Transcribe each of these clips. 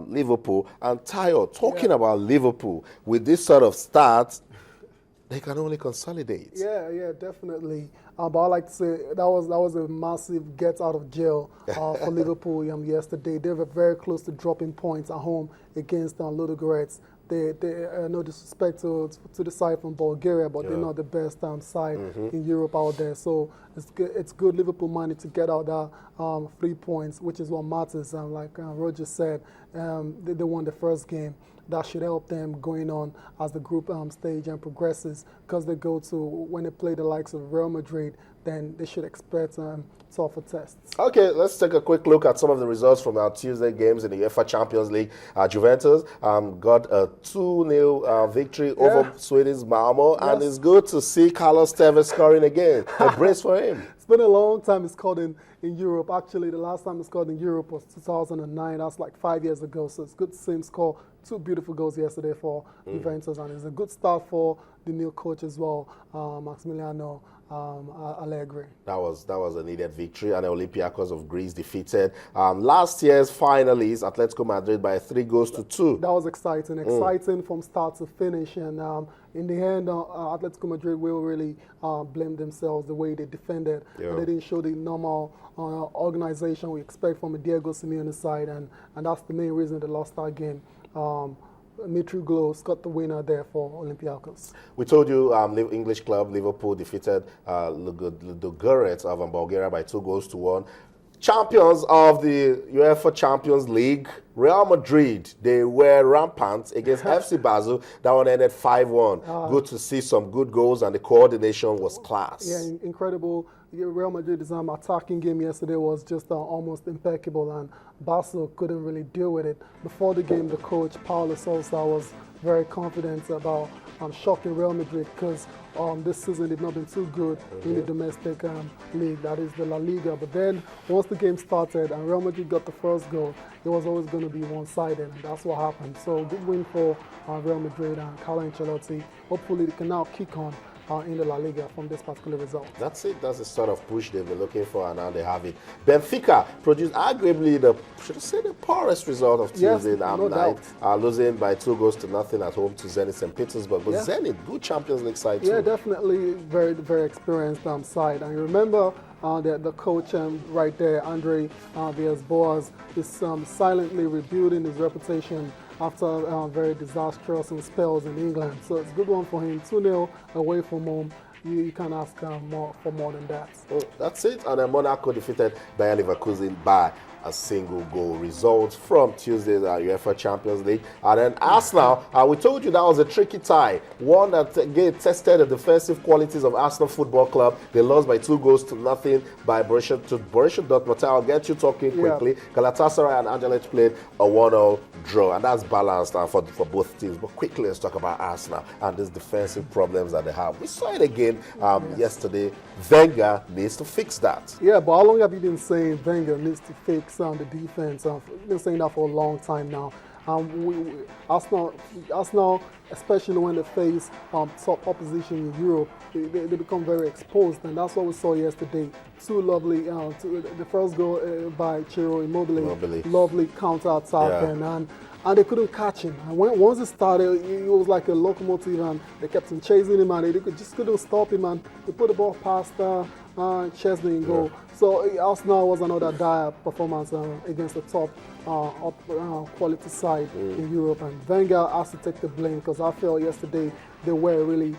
Liverpool. And Tayo, talking about Liverpool, with this sort of start, they can only consolidate. Yeah, definitely. But I like to say that was a massive get out of jail for Liverpool yesterday. They were very close to dropping points at home against Ludogorets. They no disrespect to the side from Bulgaria, but they're not the best side in Europe out there. So it's good Liverpool managed to get out that 3 points, which is what matters. Like Roger said, they won the first game. That should help them going on as the group stage and progresses, because they go to, when they play the likes of Real Madrid, then they should expect tougher tests. Okay, let's take a quick look at some of the results from our Tuesday games in the UEFA Champions League. Juventus got a 2-0 victory over Sweden's Malmo, and it's good to see Carlos Tevez scoring again. A brace for him. It's been a long time he scored in Europe. Actually, the last time he scored in Europe was 2009. That's like 5 years ago. So it's good to see him score 2 beautiful goals yesterday for Juventus, and it's a good start for the new coach as well, Maximiliano Allegri. That was a needed victory, and Olympiacos of Greece defeated last year's finalists, Atletico Madrid, by 3-2. That was exciting from start to finish, and in the end, Atletico Madrid will really blame themselves the way they defended. They didn't show the normal organization we expect from a Diego Simeone side, and that's the main reason they lost that game. Mitroglou got the winner there for Olympiacos. We told you English club Liverpool defeated Ludogorets of Bulgaria by 2-1. Champions of the UEFA Champions League, Real Madrid, they were rampant against FC Basel. That one ended 5-1. Good to see some good goals, and the coordination was class. Yeah, incredible. Real Madrid's attacking game yesterday was just almost impeccable, and Basel couldn't really deal with it. Before the game, the coach, Paulo Sousa, was very confident about shocking Real Madrid, because this season they've not been too good in the domestic league, that is the La Liga. But then once the game started and Real Madrid got the first goal, it was always going to be one-sided, and that's what happened. So good win for Real Madrid and Carlo Ancelotti. Hopefully they can now kick on in the La Liga from this particular result. That's it. That's the sort of push they've been looking for, and now they have it. Benfica produced arguably the poorest result of Tuesday night, losing by 2-0 at home to Zenit St. Petersburg. But Zenit, good Champions League side too. Yeah, definitely very, very experienced side. And you remember the coach right there, Andre Villas-Boas, is silently rebuilding his reputation after very disastrous spells in England. So it's a good one for him. 2-0 away from home. You can't ask for more than that. That's it. And then Monaco defeated Bayer Leverkusen by a single goal. Result from Tuesday's UEFA Champions League. And then Arsenal, we told you that was a tricky tie. One that tested the defensive qualities of Arsenal Football Club. They lost by 2-0 by Borussia Dortmund. I'll get you talking quickly. Galatasaray and Anderlecht played a 1-0 draw, and that's balanced for both teams. But quickly, let's talk about Arsenal and these defensive problems that they have. We saw it again yesterday. Wenger needs to fix that. Yeah, but how long have you been saying Wenger needs to fix the defense? I've been saying that for a long time now. Arsenal, especially when they face top opposition in Europe, they become very exposed, and that's what we saw yesterday. Two lovely, the first goal by Ciro Immobile, lovely counter-attack, and they couldn't catch him. And once it started, it was like a locomotive, and they kept on chasing him, and they just couldn't stop him, and they put the ball past Chesney in goal. So Arsenal was another dire performance against the top quality side in Europe, and Wenger has to take the blame, because I felt yesterday they were really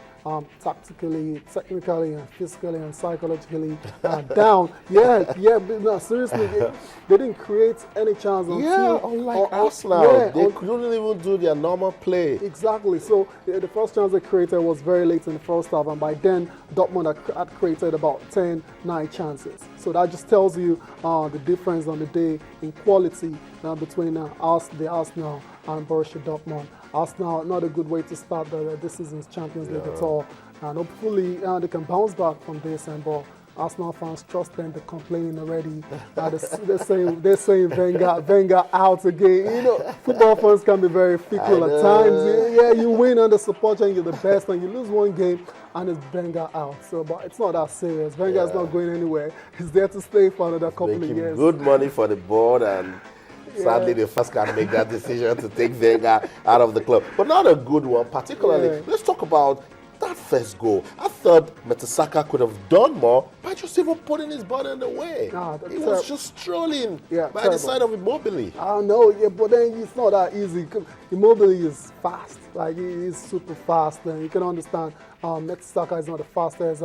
tactically, technically, and physically and psychologically down. No, seriously, they didn't create any chance. Unlike Arsenal, they couldn't even do their normal play. Exactly. So the first chance they created was very late in the first half, and by then Dortmund had created about 9 chances. So that just tells you the difference on the day in quality between the Arsenal and Borussia Dortmund. Arsenal, not a good way to start this season's Champions League at all. And hopefully they can bounce back from this. But Arsenal fans, trust them, they're complaining already. They're saying Wenger out again. You know, football fans can be very fickle at times. Yeah, you win under support and you're the best, and you lose one game and it's Wenger out. So, but it's not that serious. Wenger is not going anywhere. He's there to stay for another couple of years. Good money for the board, and Sadly, the first can make that decision to take Wenger out of the club. But not a good one, particularly. Let's talk about that first goal. I thought Mertesacker could have done more by just even putting his body in the way. He was just strolling by the side of Immobile. I know, but then it's not that easy. Immobile is fast. Like, he's super fast. And you can understand Mertesacker is not the fastest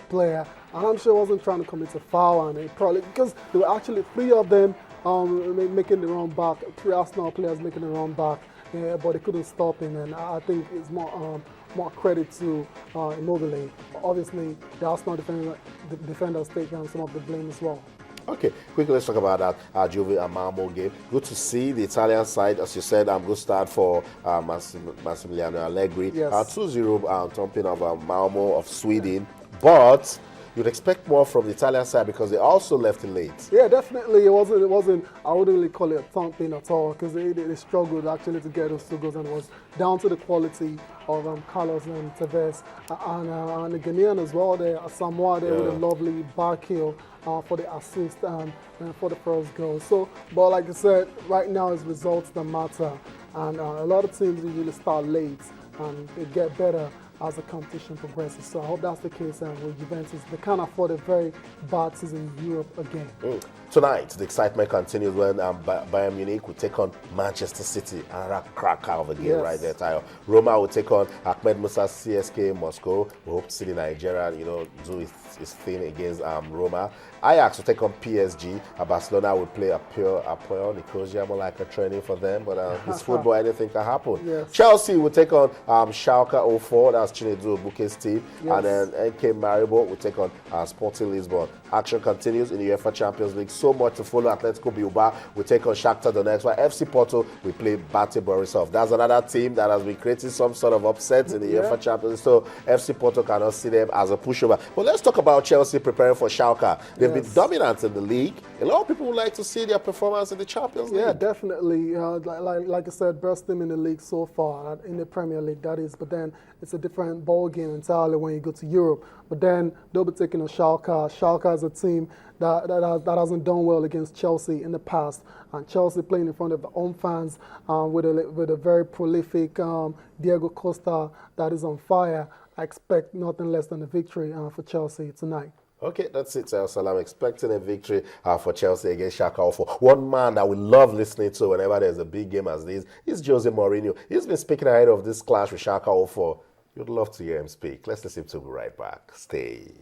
player. And I'm sure he wasn't trying to commit a foul. And it probably, because there were actually 3 of them making the run back, 3 Arsenal players making the run back. But they couldn't stop him. And I think it's more credit to Immobile. Obviously, the Arsenal defenders take some of the blame as well. Okay, quickly let's talk about that Juve and Malmo game. Good to see the Italian side, as you said, good start for Massimiliano Allegri. Yes. 2-0 thumping of Malmo of Sweden, but you'd expect more from the Italian side because they also left it late. Yeah, definitely. It wasn't. I wouldn't really call it a thumping at all because they struggled actually to get those 2 goals, and it was down to the quality of Carlos and Tevez and the Ghanaian as well. There, Samoa there with a lovely back heel for the assist and for the first goal. So, but like I said, right now it's results that matter, and a lot of teams usually start late and they get better as the competition progresses. So I hope that's the case with Juventus. They can't afford a very bad season in Europe again. Tonight, the excitement continues when Bayern Munich will take on Manchester City. Another cracker of a game right there, Tayo. Roma will take on Ahmed Musa's CSK Moscow. We hope to see the Nigerian, do his thing against Roma. Ajax will take on PSG. Barcelona will play Apoel Nicosia, more like a training for them. But it's football, anything can happen. Yes. Chelsea will take on Schalke 04. That's Chinedu Obuke's team. Yes. And then NK Maribor will take on Sporting Lisbon. Action continues in the UEFA Champions League. So much to follow. Atletico Bilbao will take on Shakhtar Donetsk, while FC Porto will play Bate Borisov. That's another team that has been creating some sort of upsets in the UEFA Champions League. So FC Porto cannot see them as a pushover. But let's talk about Chelsea preparing for Schalke. They've been dominant in the league. A lot of people would like to see their performance in the Champions League. Yeah, definitely. Like I said, best team in the league so far, in the Premier League, that is. But then it's a different ball game entirely when you go to Europe. But then they'll be taking on Schalke. Schalke is a team that hasn't done well against Chelsea in the past. And Chelsea playing in front of their own fans with a very prolific Diego Costa that is on fire. I expect nothing less than a victory for Chelsea tonight. Okay, that's it, Salam. I'm expecting a victory for Chelsea against Schalke 04. One man that we love listening to whenever there's a big game as this is Jose Mourinho. He's been speaking ahead of this clash with Schalke 04. You'd love to hear him speak. Let's listen to him right back. Stay.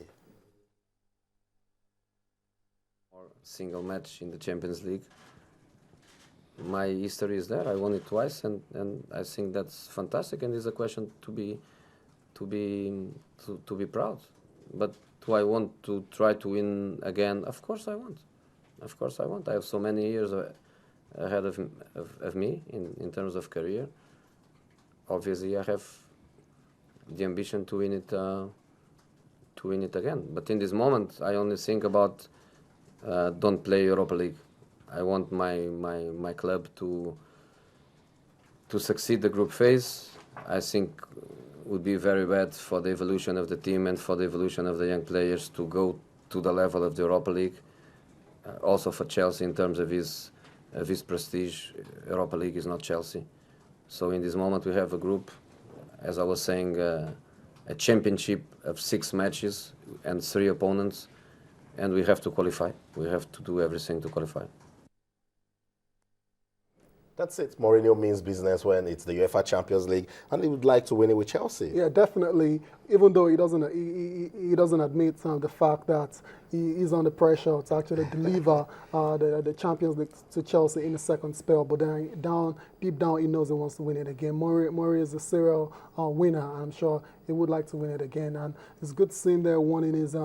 Single match in the Champions League. My history is there. I won it twice, and I think that's fantastic. And it's a question to be proud. But do I want to try to win again? Of course I want. Of course I want. I have so many years ahead of me in terms of career. Obviously, I have the ambition to win it again. But in this moment, I only think about don't play Europa League. I want my club to succeed the group phase. I think would be very bad for the evolution of the team and for the evolution of the young players to go to the level of the Europa League. Also for Chelsea in terms of his prestige, Europa League is not Chelsea. So in this moment we have a group, as I was saying, a championship of 6 matches and 3 opponents, and we have to qualify. We have to do everything to qualify. That's it. Mourinho means business when it's the UEFA Champions League, and he would like to win it with Chelsea. Yeah, definitely. Even though he doesn't admit the fact that he is under pressure to actually deliver the Champions League to Chelsea in the second spell. But then deep down, he knows he wants to win it again. Mourinho is a serial winner. I'm sure he would like to win it again, and it's good to see him there wanting his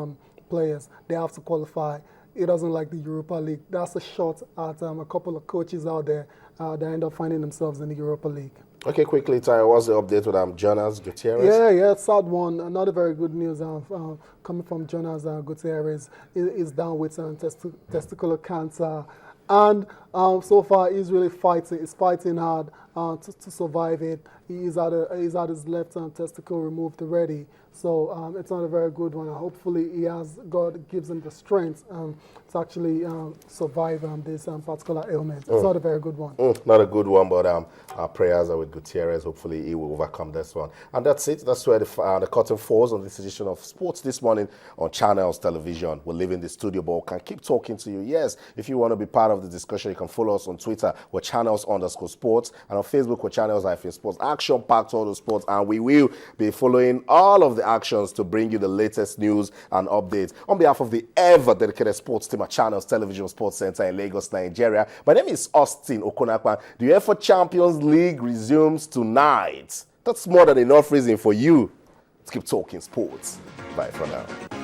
players. They have to qualify. He doesn't like the Europa League. That's a shot at a couple of coaches out there that end up finding themselves in the Europa League. Okay, quickly, Tyre, what's the update with Jonas Gutierrez? Yeah, sad one. Another very good news coming from Jonas Gutierrez. He's down with testicular cancer. And So far, he's really fighting. He's fighting hard to survive it. He's had his left testicle removed already. So it's not a very good one. Hopefully, God gives him the strength to actually survive this particular ailment. It's not a very good one. Not a good one, but our prayers are with Gutierrez. Hopefully, he will overcome this one. And that's it. That's where the curtain falls on this edition of Sports This Morning on Channels Television. We're leaving the studio, but we can keep talking to you. Yes, if you want to be part of the discussion, you can follow us on Twitter. We're Channels_Sports, and on Facebook, we're Channels-Sports. Action-packed all the sports, and we will be following all of the actions to bring you the latest news and updates. On behalf of the ever-dedicated sports team at Channels Television Sports Center in Lagos, Nigeria, my name is Austin Okonakwan. The UEFA Champions League resumes tonight. That's more than enough reason for you to keep talking sports. Bye for now.